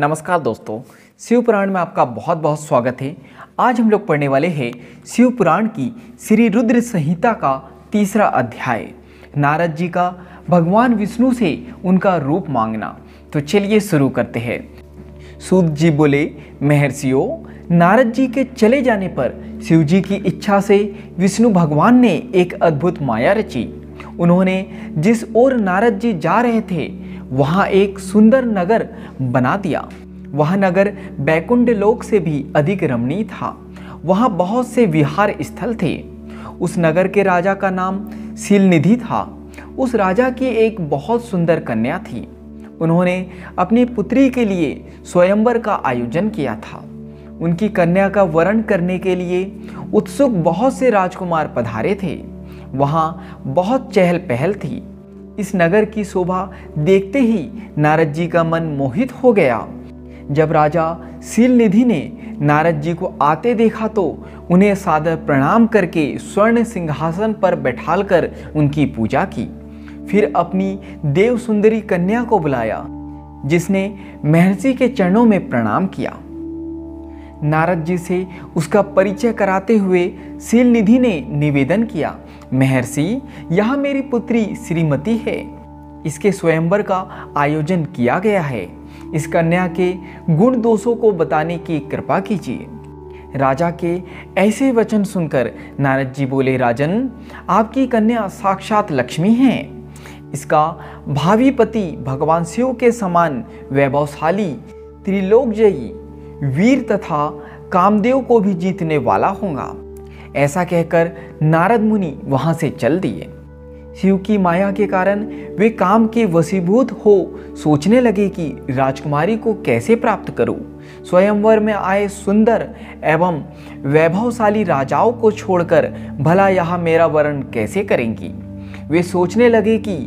नमस्कार दोस्तों, शिव पुराण में आपका बहुत बहुत स्वागत है। आज हम लोग पढ़ने वाले हैं शिव पुराण की श्री रुद्र संहिता का तीसरा अध्याय, नारद जी का भगवान विष्णु से उनका रूप मांगना। तो चलिए शुरू करते हैं। सूत जी बोले, महर्षियों, नारद जी के चले जाने पर शिव जी की इच्छा से विष्णु भगवान ने एक अद्भुत माया रची। उन्होंने जिस ओर नारद जी जा रहे थे वहाँ एक सुंदर नगर बना दिया। वह नगर बैकुंठ लोक से भी अधिक रमणीय था। वहाँ बहुत से विहार स्थल थे। उस नगर के राजा का नाम शीलनिधि था। उस राजा की एक बहुत सुंदर कन्या थी। उन्होंने अपनी पुत्री के लिए स्वयंवर का आयोजन किया था। उनकी कन्या का वरण करने के लिए उत्सुक बहुत से राजकुमार पधारे थे। वहाँ बहुत चहल पहल थी। इस नगर की शोभा देखते ही नारद जी का मन मोहित हो गया। जब राजा शीलनिधि ने नारद जी को आते देखा तो उन्हें सादर प्रणाम करके स्वर्ण सिंहासन पर बैठालकर उनकी पूजा की। फिर अपनी देव सुंदरी कन्या को बुलाया, जिसने महर्षि के चरणों में प्रणाम किया। नारद जी से उसका परिचय कराते हुए शीलनिधि ने निवेदन किया, महर्षि, यह मेरी पुत्री श्रीमती है। इसके स्वयंवर का आयोजन किया गया है। इस कन्या के गुण दोषों को बताने की कृपा कीजिए। राजा के ऐसे वचन सुनकर नारद जी बोले, राजन, आपकी कन्या साक्षात लक्ष्मी है। इसका भावी पति भगवान शिव के समान वैभवशाली, त्रिलोकजयी, वीर तथा कामदेव को भी जीतने वाला होगा। ऐसा कहकर नारद मुनि वहां से चल दिए। शिव की माया के कारण वे काम के वशीभूत हो सोचने लगे कि राजकुमारी को कैसे प्राप्त करूं। स्वयंवर में आए सुंदर एवं वैभवशाली राजाओं को छोड़कर भला यह मेरा वरण कैसे करेंगी। वे सोचने लगे कि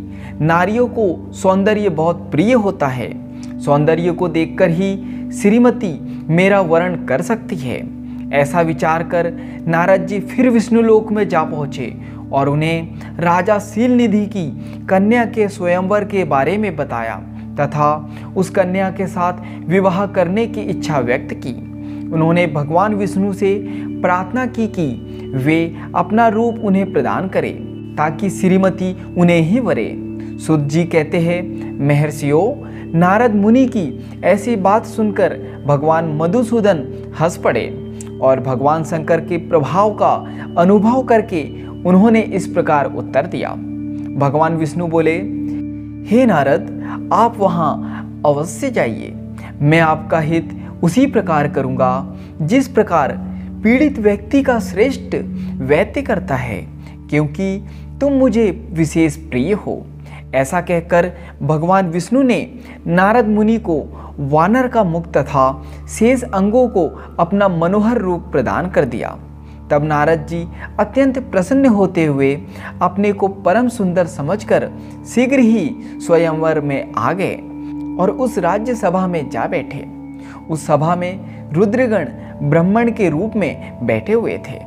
नारियों को सौंदर्य बहुत प्रिय होता है। सौंदर्य को देखकर ही श्रीमती मेरा वरण कर सकती है। ऐसा विचार कर नारद जी फिर विष्णुलोक में जा पहुँचे और उन्हें राजा शीलनिधि की कन्या के स्वयंवर के बारे में बताया तथा उस कन्या के साथ विवाह करने की इच्छा व्यक्त की। उन्होंने भगवान विष्णु से प्रार्थना की कि वे अपना रूप उन्हें प्रदान करें ताकि श्रीमती उन्हें ही वरे। सूत जी कहते हैं, महर्षियों, नारद मुनि की ऐसी बात सुनकर भगवान मधुसूदन हंस पड़े और भगवान शंकर के प्रभाव का अनुभव करके उन्होंने इस प्रकार उत्तर दिया। भगवान विष्णु बोले, हे नारद, आप वहाँ अवश्य जाइए। मैं आपका हित उसी प्रकार करूँगा जिस प्रकार पीड़ित व्यक्ति का श्रेष्ठ वैद्य करता है, क्योंकि तुम मुझे विशेष प्रिय हो। ऐसा कहकर भगवान विष्णु ने नारद मुनि को वानर का मुख तथा शेष अंगों को अपना मनोहर रूप प्रदान कर दिया। तब नारद जी अत्यंत प्रसन्न होते हुए अपने को परम सुंदर समझकर शीघ्र ही स्वयंवर में आ गए और उस राज्य सभा में जा बैठे। उस सभा में रुद्रगण ब्राह्मण के रूप में बैठे हुए थे।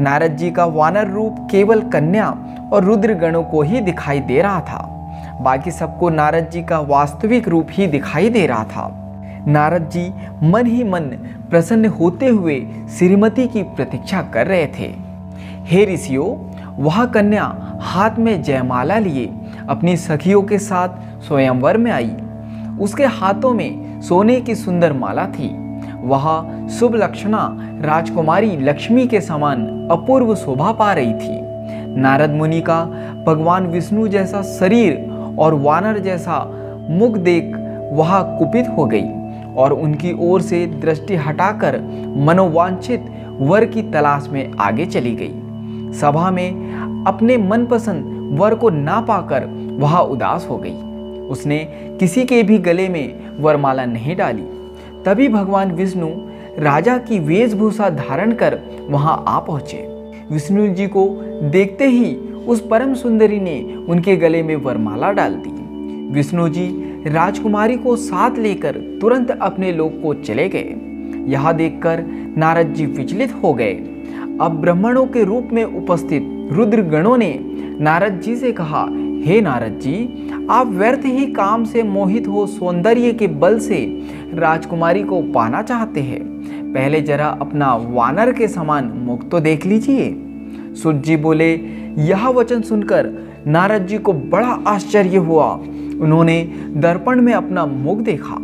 नारद जी का वानर रूप केवल कन्या और रुद्रगणों को ही दिखाई दे रहा था। बाकी सबको नारद जी का वास्तविक रूप ही दिखाई दे रहा था। नारद जी मन ही मन प्रसन्न होते हुए श्रीमती की प्रतीक्षा कर रहे थे। हे ऋषियों, वह कन्या हाथ में जयमाला लिए अपनी सखियों के साथ स्वयंवर में आई। उसके हाथों में सोने की सुंदर माला थी। वह शुभ लक्षणा राजकुमारी लक्ष्मी के समान अपूर्व शोभा पा रही थी। नारद मुनि का भगवान विष्णु जैसा शरीर और वानर जैसा मुख देख वह कुपित हो गई और उनकी ओर से दृष्टि हटाकर मनोवांछित वर की तलाश में आगे चली गई। सभा में अपने मनपसंद वर को ना पाकर वह उदास हो गई। उसने किसी के भी गले में वरमाला नहीं डाली। तभी भगवान विष्णु राजा की वेशभूषा धारण कर वहां आ पहुंचे। विष्णु जी को देखते ही उस परम सुंदरी ने उनके गले में वरमाला डाल दी। विष्णु जी राजकुमारी को साथ लेकर तुरंत अपने लोक को चले गए। यह देखकर नारद जी विचलित हो गए। अब ब्राह्मणों के रूप में उपस्थित रुद्रगणों ने नारद जी से कहा, हे नारद जी, आप व्यर्थ ही काम से मोहित हो सौंदर्य के बल से राजकुमारी को पाना चाहते हैं। पहले जरा अपना वानर के समान मुख तो देख लीजिए। सूत जी बोले। यह वचन सुनकर नारद जी को बड़ा आश्चर्य हुआ। उन्होंने दर्पण में अपना मुख देखा।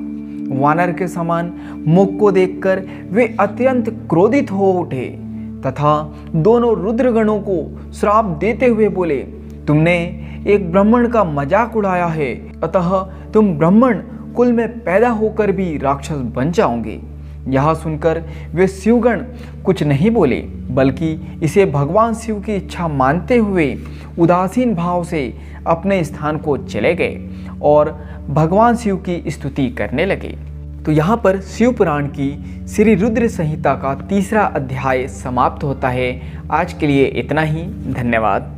वानर के समान मुख को देखकर वे अत्यंत क्रोधित हो उठे तथा दोनों रुद्रगणों को श्राप देते हुए बोले, तुमने एक ब्राह्मण का मजाक उड़ाया है, अतः तुम ब्राह्मण कुल में पैदा होकर भी राक्षस बन जाओगे। यह सुनकर वे शिवगण कुछ नहीं बोले, बल्कि इसे भगवान शिव की इच्छा मानते हुए उदासीन भाव से अपने स्थान को चले गए और भगवान शिव की स्तुति करने लगे। तो यहाँ पर शिव पुराण की श्री रुद्र संहिता का तीसरा अध्याय समाप्त होता है। आज के लिए इतना ही। धन्यवाद।